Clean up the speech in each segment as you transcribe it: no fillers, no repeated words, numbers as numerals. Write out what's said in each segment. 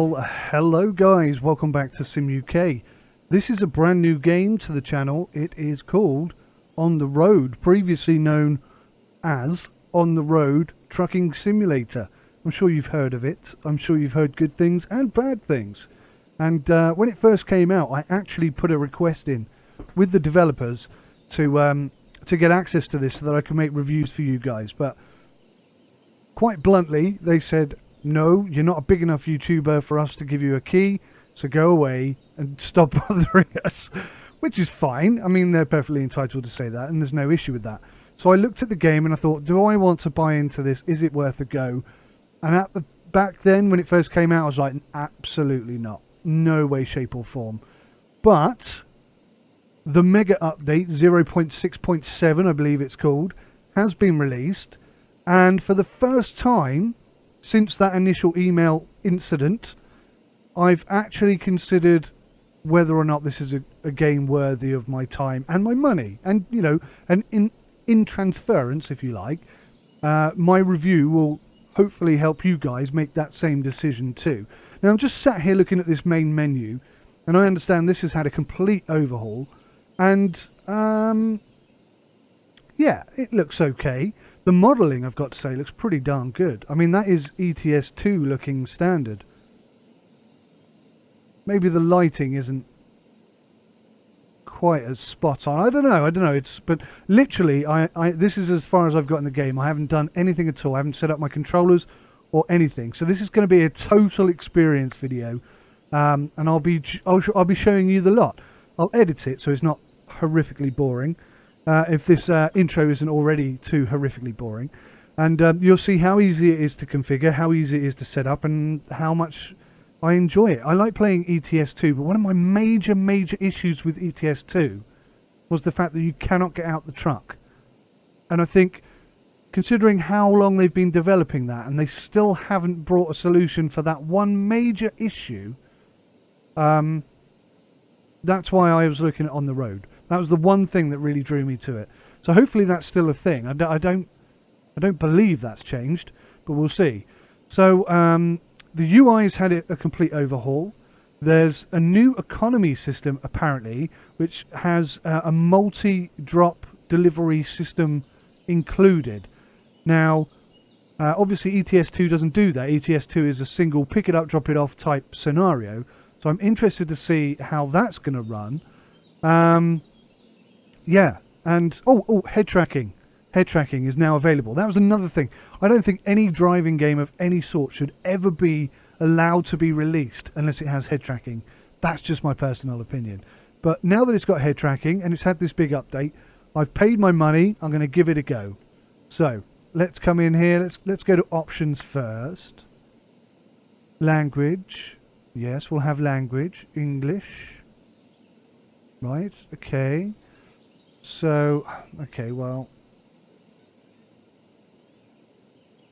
Well, hello guys, welcome back to Sim UK. This is a brand new game to the channel. It is called On the Road, previously known as On the Road Trucking Simulator. I'm sure you've heard of it. I'm sure you've heard good things and bad things. And when it first came out, I actually put a request in with the developers to get access to this so that I can make reviews for you guys. But quite bluntly, they said, no, you're not a big enough YouTuber for us to give you a key, so go away and stop bothering us, which is fine. I mean, they're perfectly entitled to say that, and there's no issue with that. So I looked at the game and I thought, do I want to buy into this? Is it worth a go? And back then, when it first came out, I was like, absolutely not. No way, shape or form. But the mega update, 0.6.7, I believe it's called, has been released. And for the first time since that initial email incident, I've actually considered whether or not this is a game worthy of my time and my money. And, you know, and in transference, if you like, my review will hopefully help you guys make that same decision too. Now, I'm just sat here looking at this main menu, and I understand this has had a complete overhaul. And, yeah, it looks okay. The modelling, I've got to say, looks pretty darn good. I mean, that is ETS2 looking standard. Maybe the lighting isn't quite as spot on. I don't know. But literally, this is as far as I've got in the game. I haven't done anything at all. I haven't set up my controllers or anything. So this is going to be a total experience video, and I'll be showing you the lot. I'll edit it so it's not horrifically boring. If this intro isn't already too horrifically boring. And you'll see how easy it is to configure, how easy it is to set up, and how much I enjoy it. I like playing ETS2, but one of my major issues with ETS2 was the fact that you cannot get out the truck. And I think, considering how long they've been developing that, and they still haven't brought a solution for that one major issue, that's why I was looking at On the Road. That was the one thing that really drew me to it. So hopefully that's still a thing. I don't believe that's changed, but we'll see. So the UI's had a complete overhaul. There's a new economy system apparently, which has a multi-drop delivery system included. Now, obviously ETS2 doesn't do that. ETS2 is a single pick it up, drop it off type scenario. So I'm interested to see how that's going to run. Yeah, and head tracking. Head tracking is now available. That was another thing. I don't think any driving game of any sort should ever be allowed to be released unless it has head tracking. That's just my personal opinion. But now that it's got head tracking and it's had this big update, I've paid my money. I'm going to give it a go. So let's come in here. Let's go to options first. Language. Yes, we'll have language. English. Right. Okay. So, okay, well,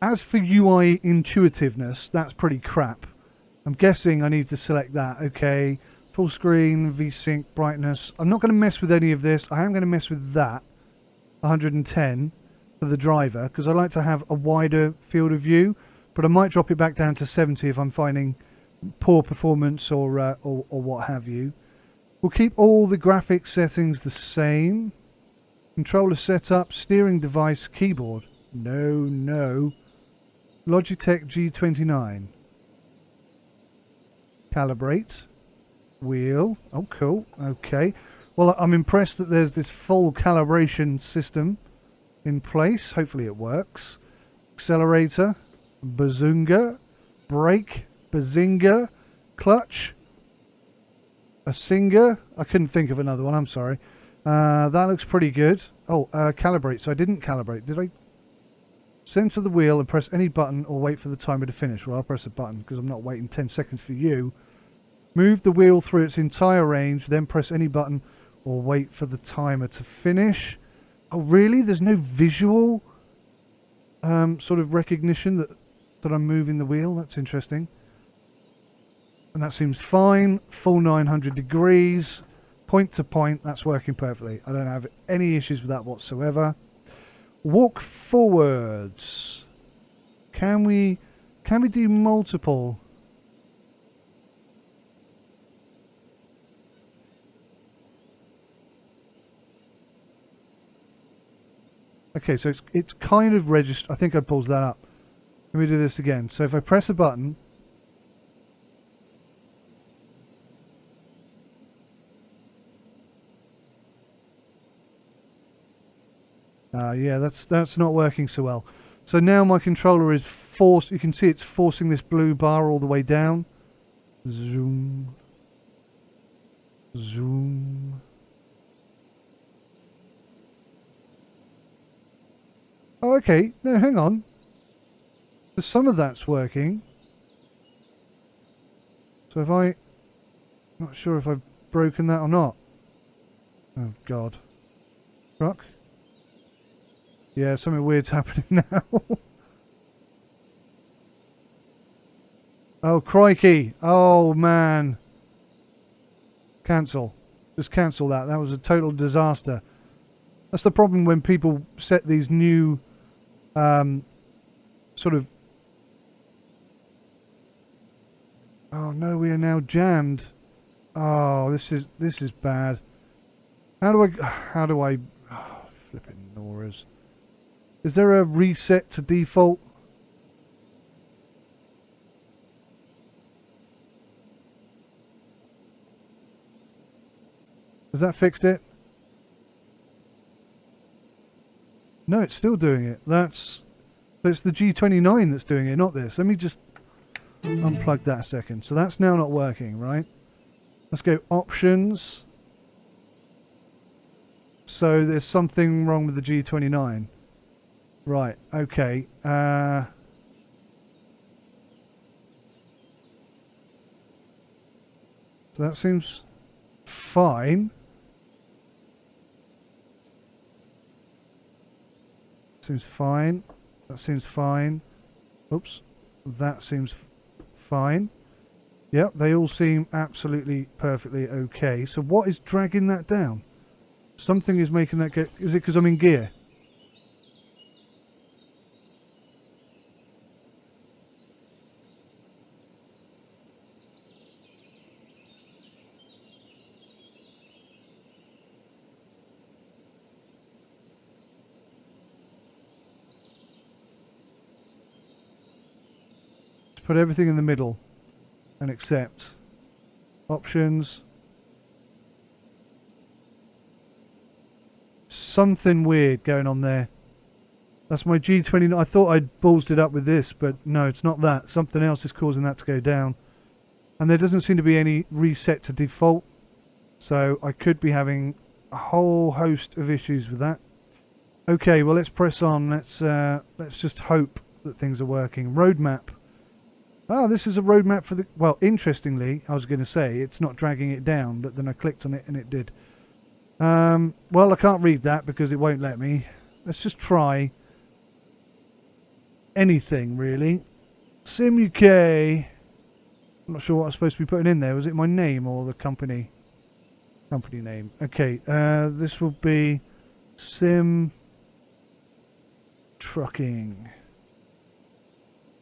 as for UI intuitiveness, that's pretty crap. I'm guessing I need to select that. Okay, full screen, VSync, brightness. I'm not going to mess with any of this. I am going to mess with that, 110 for the driver, because I like to have a wider field of view, but I might drop it back down to 70 if I'm finding poor performance or what have you. We'll keep all the graphics settings the same. Controller setup, steering device, keyboard. No. Logitech G29. Calibrate. Wheel. Oh, cool. Okay. Well, I'm impressed that there's this full calibration system in place. Hopefully it works. Accelerator. Bazunga. Brake. Bazinga. Clutch. A singer. I couldn't think of another one. I'm sorry. That looks pretty good. Calibrate. So I didn't calibrate. Did I? Center the wheel and press any button or wait for the timer to finish. Well, I'll press a button because I'm not waiting 10 seconds for you. Move the wheel through its entire range, then press any button or wait for the timer to finish. Oh, really? There's no visual sort of recognition that I'm moving the wheel? That's interesting. And that seems fine. Full 900 degrees. Point to point, that's working perfectly. I don't have any issues with that whatsoever. Walk forwards. Can we do multiple? Okay, so it's kind of registered. I think I paused that up. Let me do this again. So if I press a button, yeah, that's not working so well. So now my controller is forced. You can see it's forcing this blue bar all the way down. Zoom, zoom. Oh, okay. No, hang on. So some of that's working. So if I, not sure if I've broken that or not. Oh God. Truck. Yeah, something weird's happening now. Oh, crikey. Oh, man. Cancel. Just cancel that. That was a total disaster. That's the problem when people set these new sort of... Oh, no, we are now jammed. Oh, this is bad. How do I... Oh, flipping Nora's. Is there a reset to default? Has that fixed it? No, it's still doing it. It's the G29 that's doing it, not this. Let me just unplug that a second. So that's now not working, right? Let's go options. So there's something wrong with the G29. Right, okay. So that seems fine. Seems fine. That seems fine. Oops. That seems fine. Yep, they all seem absolutely perfectly okay. So what is dragging that down? Something is making that go... Is it because I'm in gear? Put everything in the middle and accept. Options. Something weird going on there. That's my G29. I thought I'd ballsed it up with this, but no, it's not that. Something else is causing that to go down. And there doesn't seem to be any reset to default. So I could be having a whole host of issues with that. Okay, well, let's press on. Let's just hope that things are working. Roadmap. Oh, this is a roadmap for the... Well, interestingly, I was going to say it's not dragging it down, but then I clicked on it and it did. Well, I can't read that because it won't let me. Let's just try anything, really. Sim UK. I'm not sure what I was supposed to be putting in there. Was it my name or the company? Company name. Okay, this will be Sim Trucking.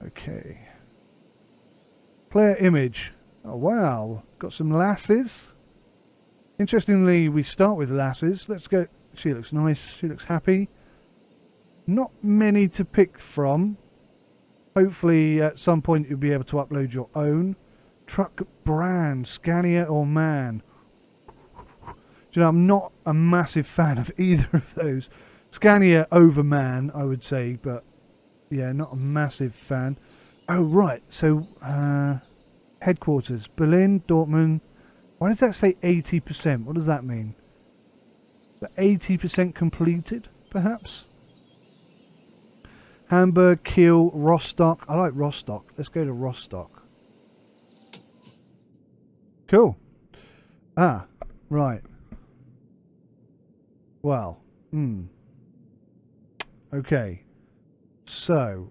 Okay. Player image. Oh wow, got some lasses. Interestingly, we start with lasses. Let's go. She looks nice. She looks happy. Not many to pick from. Hopefully at some point you'll be able to upload your own. Truck brand, Scania or MAN. Do you know, I'm not a massive fan of either of those. Scania over MAN, I would say, but yeah, not a massive fan. Oh, right. So, headquarters. Berlin, Dortmund. Why does that say 80%? What does that mean? The 80% completed, perhaps? Hamburg, Kiel, Rostock. I like Rostock. Let's go to Rostock. Cool. Ah, right. Well, okay. So,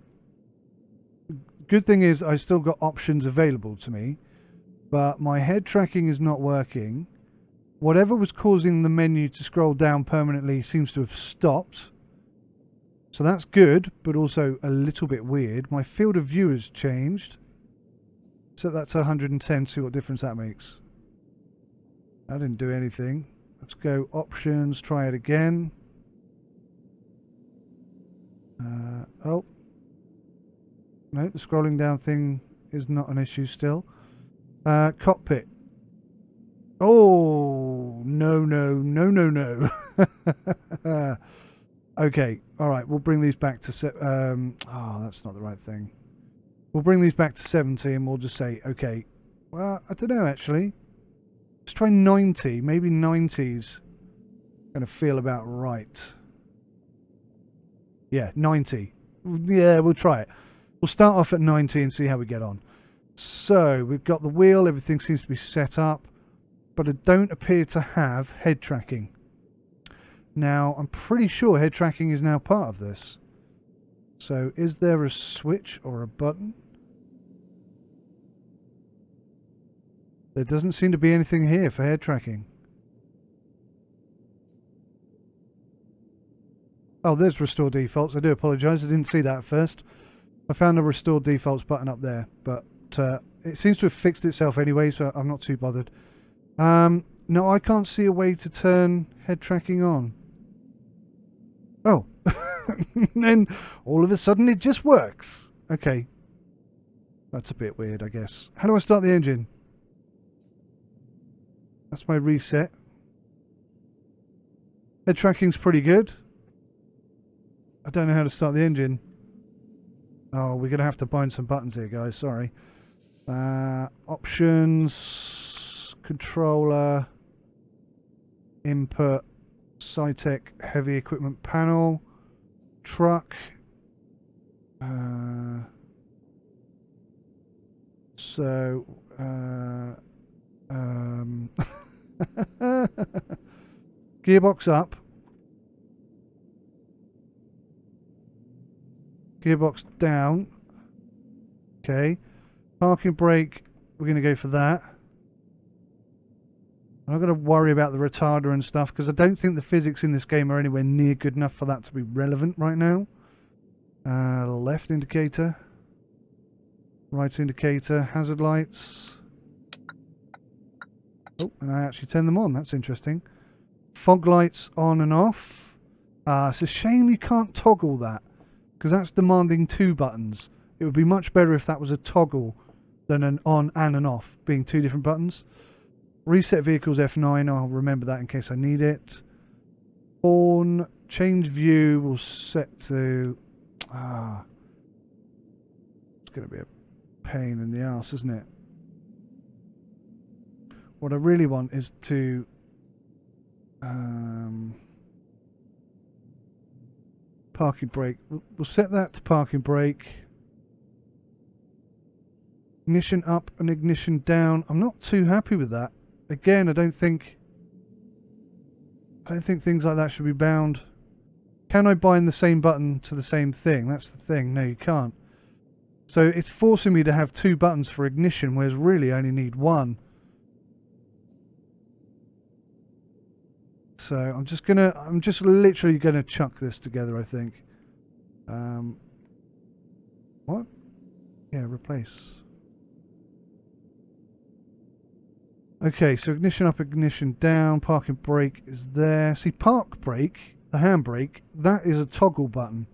good thing is I still got options available to me, but my head tracking is not working. Whatever was causing the menu to scroll down permanently seems to have stopped. So that's good, but also a little bit weird. My field of view has changed. Set that to 110, see what difference that makes. That didn't do anything. Let's go options, try it again. Oh. No, the scrolling down thing is not an issue still. Cockpit. Oh, no, no, no, no, no. Okay, alright, we'll bring these back to... oh, that's not the right thing. We'll bring these back to 70 and we'll just say, okay, well, I don't know actually. Let's try 90. Maybe 90's going to feel about right. Yeah, 90. Yeah, we'll try it. We'll start off at 90 and see how we get on. So, we've got the wheel, everything seems to be set up, but I don't appear to have head tracking. Now, I'm pretty sure head tracking is now part of this. So, is there a switch or a button? There doesn't seem to be anything here for head tracking. Oh, there's restore defaults. I do apologise, I didn't see that at first. I found the restore defaults button up there, but it seems to have fixed itself anyway, so I'm not too bothered. No, I can't see a way to turn head tracking on. Oh, then all of a sudden it just works. Okay, that's a bit weird, I guess. How do I start the engine? That's my reset. Head tracking's pretty good. I don't know how to start the engine. Oh, we're going to have to bind some buttons here, guys. Sorry. Options, controller, input, Cytec heavy equipment panel, truck. Gearbox up. Gearbox down. Okay. Parking brake, we're going to go for that. I'm not going to worry about the retarder and stuff because I don't think the physics in this game are anywhere near good enough for that to be relevant right now. Left indicator. Right indicator. Hazard lights. Oh, and I actually turned them on. That's interesting. Fog lights on and off. It's a shame you can't toggle that because that's demanding two buttons. It would be much better if that was a toggle than an on and an off being two different buttons. Reset vehicles F9. I'll remember that in case I need it. Horn. Change view. We'll set to... it's going to be a pain in the arse, isn't it? What I really want is to parking brake. We'll set that to parking brake. Ignition up and ignition down. I'm not too happy with that. Again, I don't think things like that should be bound. Can I bind the same button to the same thing? That's the thing. No, you can't. So it's forcing me to have two buttons for ignition, whereas really I only need one. So I'm just literally gonna chuck this together, I think. What? Yeah, replace. Okay, so ignition up, ignition down, parking brake is there. See, park brake, the handbrake, that is a toggle button.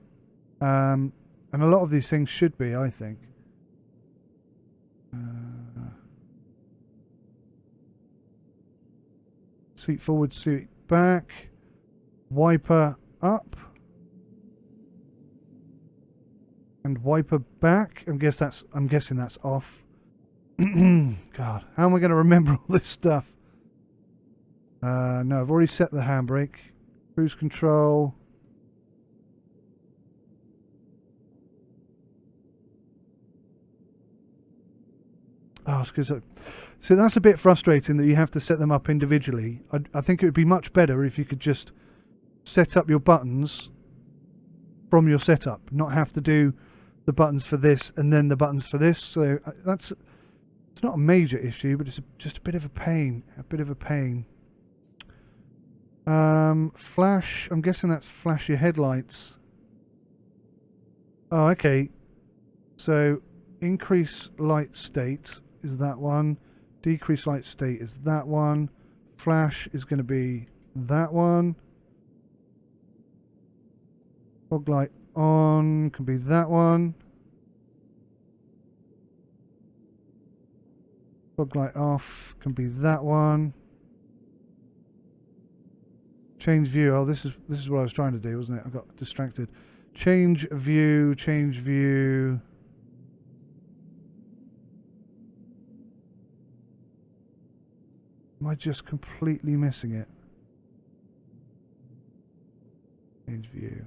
And a lot of these things should be, I think. Seat forward, seat back, wiper up, and wiper back. I'm guessing that's off. God, how am I going to remember all this stuff? No, I've already set the handbrake. Cruise control. Oh, so that's a bit frustrating that you have to set them up individually. I think it would be much better if you could just set up your buttons from your setup, not have to do the buttons for this and then the buttons for this. So it's not a major issue, but it's just a bit of a pain. Flash, I'm guessing that's flash your headlights. Oh, okay. So increase light state is that one. Decrease light state is that one. Flash is going to be that one. Fog light on can be that one. Fog light off can be that one. Change view. Oh, this is what I was trying to do, wasn't it? I got distracted. Change view, change view. Am I just completely missing it? Change view.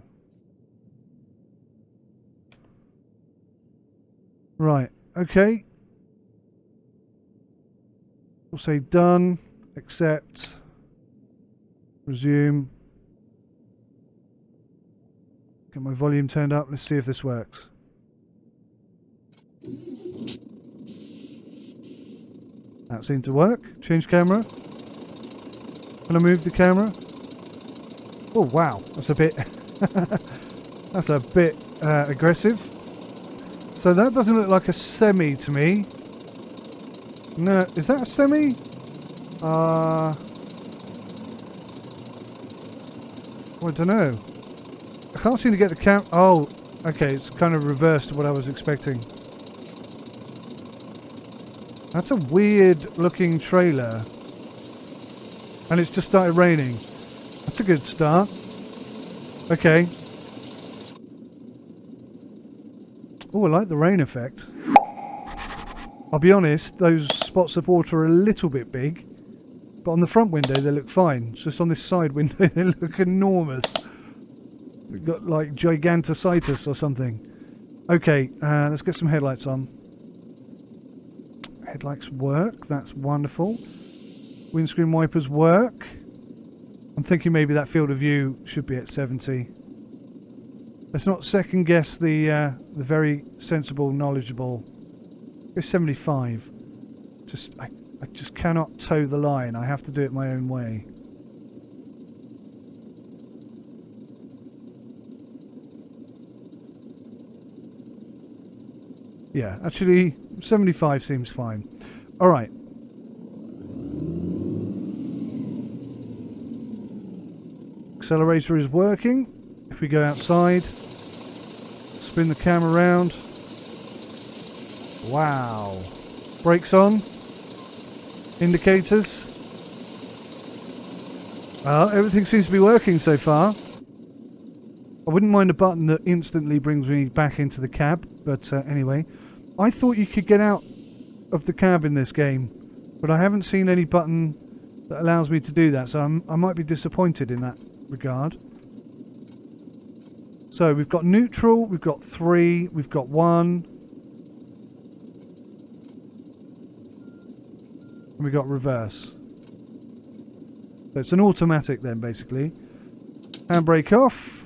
Right, okay. We'll say done, accept, resume. Get my volume turned up. Let's see if this works. That seemed to work. Change camera. Can I move the camera? Oh wow, that's a bit that's a bit aggressive. So that doesn't look like a semi to me. No, is that a semi? I don't know. I can't seem to get the cam. Oh, okay, it's kind of reversed to what I was expecting. That's a weird looking trailer. And it's just started raining. That's a good start. Okay. Oh, I like the rain effect. I'll be honest, those spots of water are a little bit big. But on the front window they look fine. It's just on this side window they look enormous. They've got like gigantositis or something. Okay, let's get some headlights on. Headlights work, that's wonderful. Windscreen wipers work. I'm thinking maybe that field of view should be at 70. Let's not second guess the very sensible, knowledgeable. Go 75. I just cannot toe the line. I have to do it my own way. Yeah, actually 75 seems fine. All right. Accelerator is working. If we go outside, spin the camera around. Wow. Brakes on. Indicators. Everything seems to be working so far. I wouldn't mind a button that instantly brings me back into the cab, but anyway. I thought you could get out of the cab in this game, but I haven't seen any button that allows me to do that, so I might be disappointed in that regard. So we've got neutral, we've got 3, we've got 1, and we've got reverse. So it's an automatic then, basically. Handbrake off.